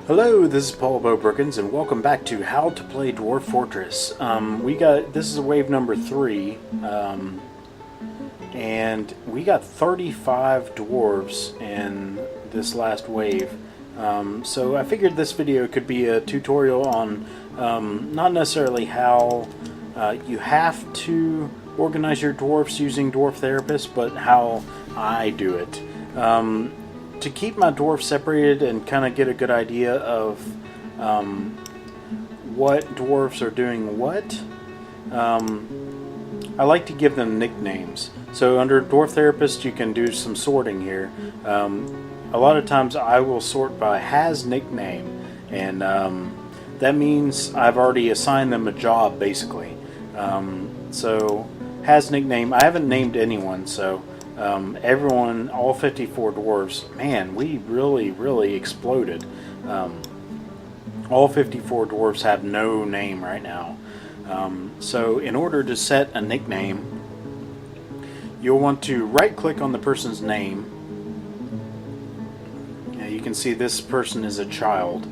Hello, this is Paul Brookins, and welcome back to How to Play Dwarf Fortress. This is wave number 3, and we got 35 dwarves in this last wave. So I figured this video could be a tutorial on not necessarily how you have to organize your dwarfs using Dwarf Therapist, but how I do it. To keep my dwarfs separated and kind of get a good idea of what dwarfs are doing what, I like to give them nicknames. So under Dwarf Therapist you can do some sorting here. A lot of times I will sort by has nickname, and that means I've already assigned them a job basically. So has nickname, I haven't named anyone, so everyone, all 54 dwarves, man, we really exploded. All 54 dwarves have no name right now. So in order to set a nickname, you'll want to right click on the person's name. Now you can see this person is a child.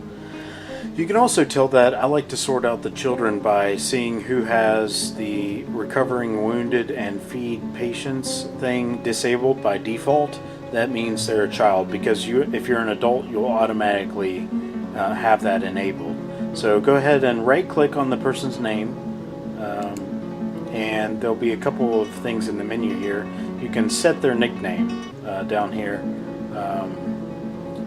You can also tell that I like to sort out the children by seeing who has the recovering wounded and feed patients thing disabled by default. That means they're a child, because if you're an adult, you'll automatically have that enabled. So go ahead and right click on the person's name, and there'll be a couple of things in the menu here. You can set their nickname down here.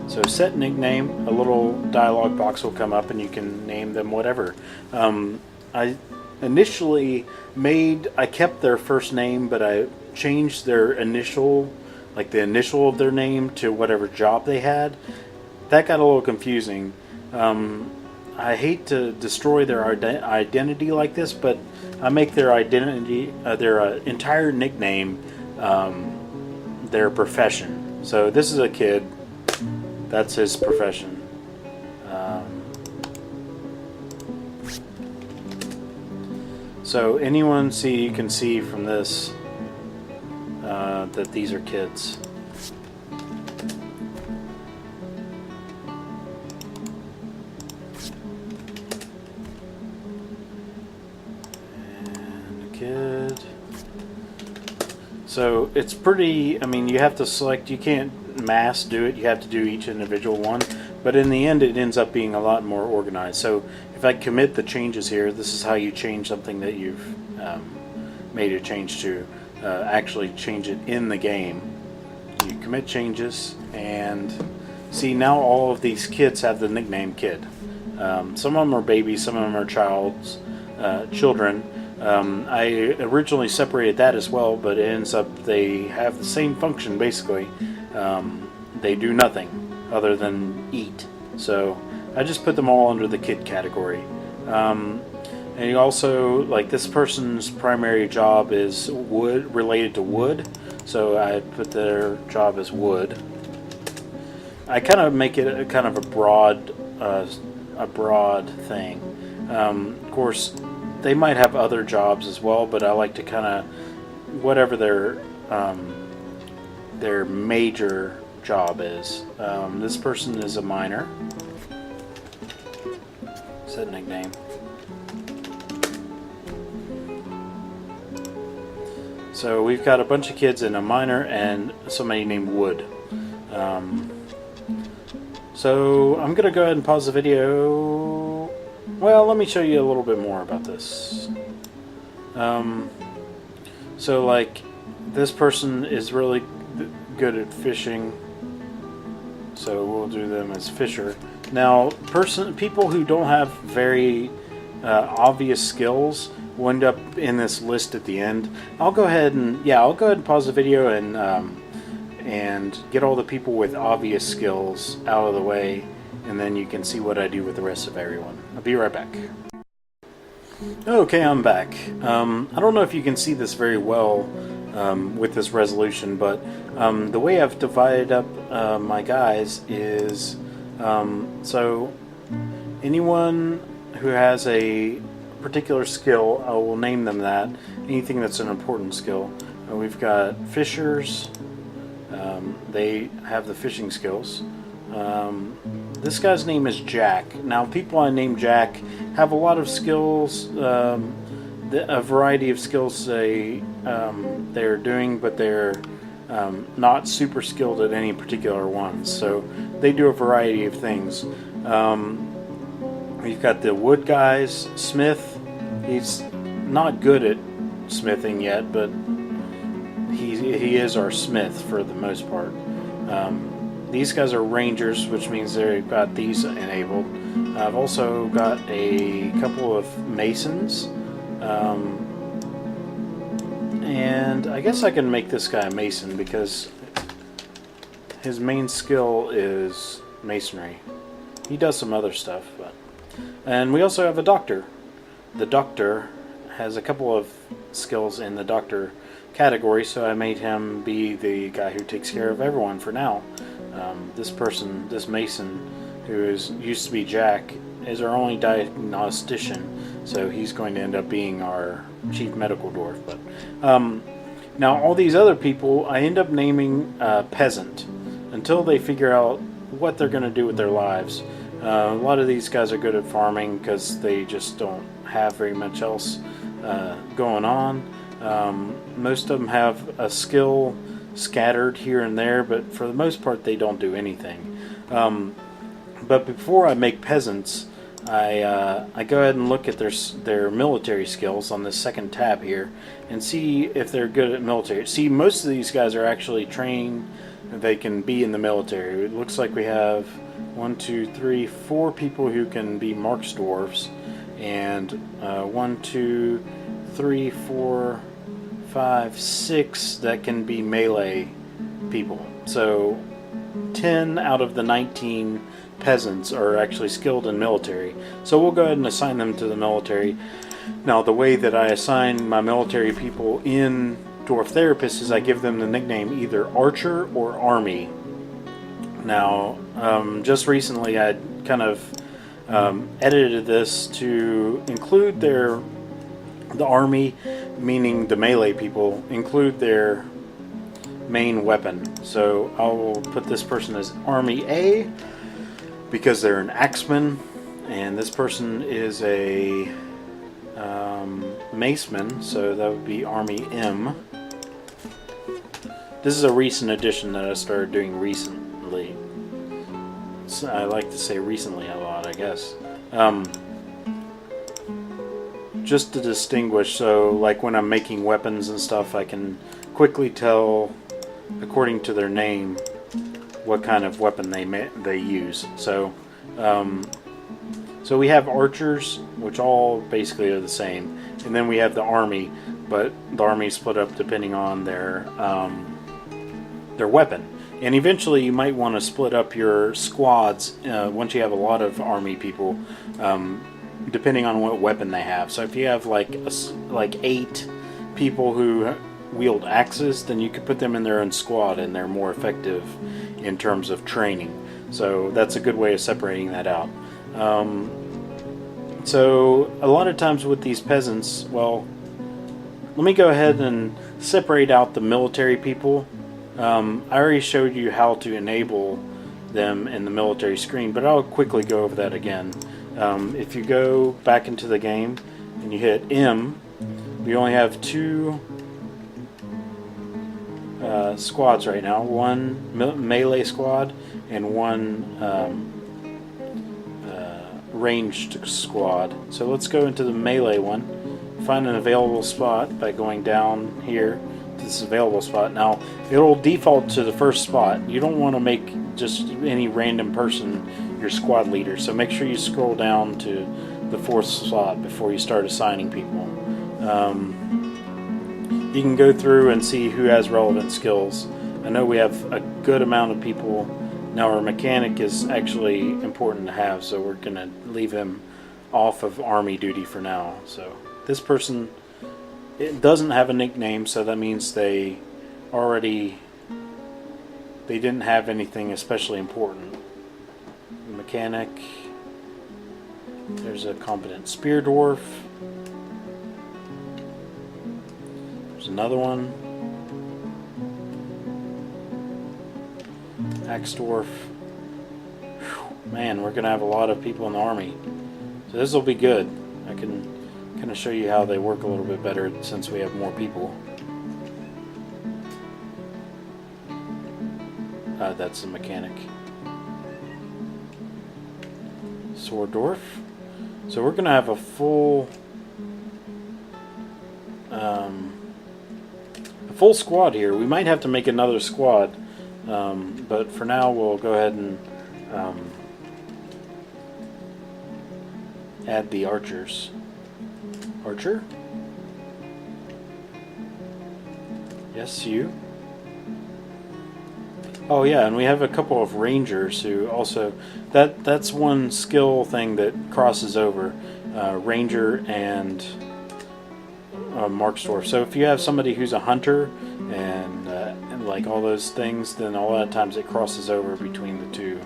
So set nickname, a little dialog box will come up and you can name them whatever. I initially I kept their first name, but I changed their initial, like the initial of their name, to whatever job they had. That got a little confusing. I hate to destroy their identity like this, but I make their identity, their entire nickname, their profession. So this is a kid. That's his profession. So anyone you can see from this that these are kids. And a kid. So it's pretty, I mean, you have to select, you can't mass do it, you have to do each individual one, but in the end it ends up being a lot more organized. So if I commit the changes here, this is how you change something that you've made a change to, actually change it in the game. You commit changes, and see, now all of these kids have the nickname kid. Some of them are babies, some of them are children. I originally separated that as well, but it ends up they have the same function basically. They do nothing other than eat. So I just put them all under the kid category. And you also, like, this person's primary job is wood, related to wood. So I put their job as wood. I kind of make it a kind of a broad thing. Of course, they might have other jobs as well, but I like to kind of, whatever their major job is. This person is a miner. Set nickname. So we've got a bunch of kids and a miner and somebody named Wood. So I'm gonna go ahead and pause the video. Well, let me show you a little bit more about this. So like, this person is really good at fishing, so we'll do them as fisher. Now, people who don't have very obvious skills will end up in this list at the end. I'll go ahead and pause the video and get all the people with obvious skills out of the way, and then you can see what I do with the rest of everyone. I'll be right back. Okay, I'm back. I don't know if you can see this very well with this resolution, but the way I've divided up my guys is so anyone who has a particular skill, I will name them that. Anything that's an important skill. We've got fishers. They have the fishing skills. This guy's name is Jack. Now, people I name Jack have a lot of skills, a variety of skills they're doing, but they're not super skilled at any particular ones. So they do a variety of things. We've got the wood guys, Smith. He's not good at smithing yet, but he is our smith for the most part. These guys are rangers, which means they've got these enabled. I've also got a couple of masons, and I guess I can make this guy a mason because his main skill is masonry. He does some other stuff, and we also have a doctor. The doctor has a couple of skills in the doctor category, so I made him be the guy who takes care of everyone for now. This mason, who used to be Jack, is our only diagnostician, so he's going to end up being our chief medical dwarf. But now all these other people, I end up naming peasant until they figure out what they're going to do with their lives. A lot of these guys are good at farming because they just don't have very much else going on. Most of them have a skill scattered here and there, but for the most part they don't do anything. But before I make peasants, I go ahead and look at their military skills on this second tab here and see if they're good at military. See, most of these guys are actually trained. They can be in the military. It looks like we have 1, 2, 3, 4 people who can be Marks dwarves, and 1, 2, 3, 4, 5, 6 that can be melee people. So 10 out of the 19 peasants are actually skilled in military. So we'll go ahead and assign them to the military. Now, the way that I assign my military people in Dwarf Therapist is I give them the nickname either Archer or Army. Now, just recently I kind of edited this to include the Army, meaning the melee people, include their main weapon. So I will put this person as Army A because they're an axeman, and this person is a maceman, so that would be Army M. This is a recent addition that I started doing recently. So I like to say recently a lot, I guess. Just to distinguish, so like when I'm making weapons and stuff, I can quickly tell, according to their name, what kind of weapon they use. So, so we have archers, which all basically are the same, and then we have the army, but the army is split up depending on their weapon. And eventually, you might want to split up your squads once you have a lot of army people, depending on what weapon they have. So if you have like 8 people who wield axes, then you could put them in their own squad, and they're more effective in terms of training. So that's a good way of separating that out. So a lot of times with these peasants, well, let me go ahead and separate out the military people. I already showed you how to enable them in the military screen, but I'll quickly go over that again. If you go back into the game and you hit M, we only have 2 squads right now. One melee squad and one ranged squad. So let's go into the melee one. Find an available spot by going down here to this available spot. Now, it'll default to the first spot. You don't want to make just any random person your squad leader, so make sure you scroll down to the 4th spot before you start assigning people. You can go through and see who has relevant skills. I know we have a good amount of people. Now our mechanic is actually important to have, so we're going to leave him off of army duty for now. So this person, it doesn't have a nickname, so that means they didn't have anything especially important. Mechanic. There's a competent spear dwarf. There's another one. Axe dwarf. man, we're gonna have a lot of people in the army. So this will be good. I can kind of show you how they work a little bit better since we have more people. That's the mechanic. Sword Dwarf. So we're gonna have a full squad here. We might have to make another squad, but for now we'll go ahead and add the archers. Archer? Yes, you. Oh yeah, and we have a couple of rangers who also that's one skill thing that crosses over, ranger and Marksdwarf. So if you have somebody who's a hunter and like all those things, then a lot of times it crosses over between the two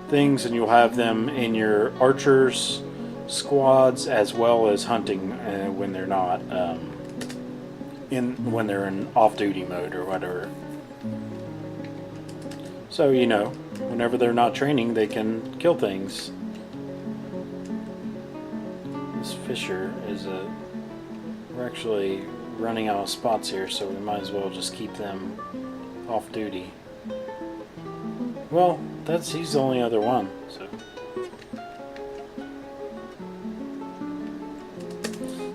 things, and you'll have them in your archers squads as well as hunting when they're not when they're in off-duty mode or whatever. So, you know, whenever they're not training, they can kill things. This Fisher is we're actually running out of spots here, so we might as well just keep them off duty. Well, he's the only other one, so.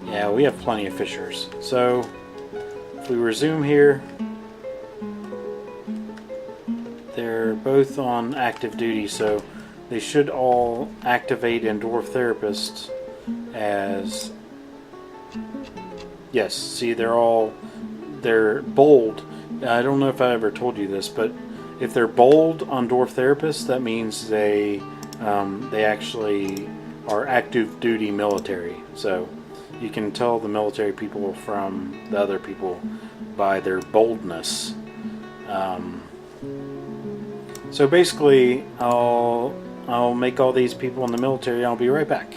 Yeah, we have plenty of Fishers. So, if we resume here, they're both on active duty, so they should all activate in Dwarf Therapist as... Yes, see, they're bold. I don't know if I ever told you this, but if they're bold on Dwarf Therapist, that means they actually are active duty military. So you can tell the military people from the other people by their boldness. So basically, I'll make all these people in the military, and I'll be right back.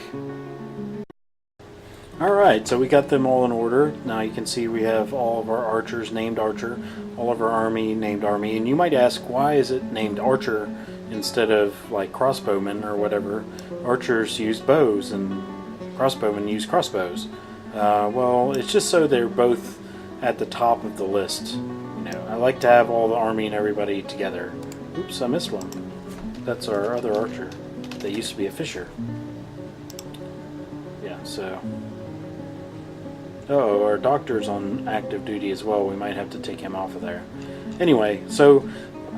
Alright, so we got them all in order. Now you can see we have all of our archers named Archer, all of our army named Army, and you might ask, why is it named Archer instead of like crossbowmen or whatever? Archers use bows and crossbowmen use crossbows. Well, it's just so they're both at the top of the list. You know, I like to have all the army and everybody together. Oops, I missed one. That's our other archer. They used to be a fisher. Yeah, so... Oh, our doctor's on active duty as well. We might have to take him off of there. Anyway, so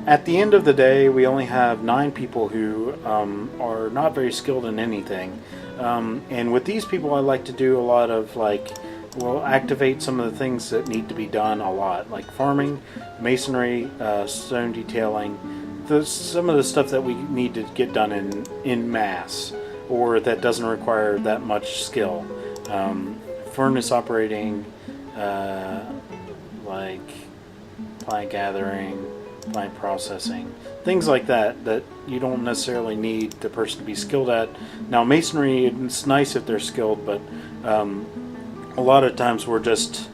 at the end of the day, we only have 9 people who are not very skilled in anything. And with these people, I like to do a lot of, like, we'll activate some of the things that need to be done a lot, like farming, masonry, stone detailing, some of the stuff that we need to get done in mass, or that doesn't require that much skill. Furnace operating, like plant gathering, plant processing, things like that, that you don't necessarily need the person to be skilled at. Now masonry, it's nice if they're skilled, but a lot of times we're just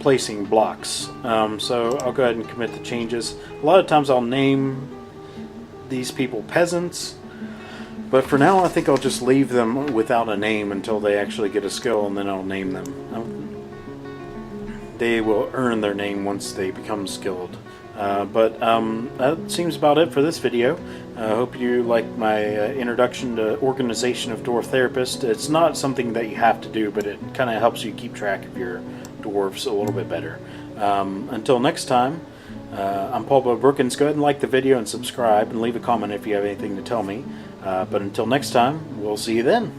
placing blocks. So I'll go ahead and commit the changes. A lot of times I'll name these people peasants, but for now I think I'll just leave them without a name until they actually get a skill, and then I'll name them. They will earn their name once they become skilled. But that seems about it for this video. I hope you liked my introduction to organization of Dwarf Therapist. It's not something that you have to do, but it kind of helps you keep track of your dwarves a little bit better. Until next time, I'm Paul Bo Brookins. Go ahead and like the video and subscribe, and leave a comment if you have anything to tell me. But until next time, we'll see you then.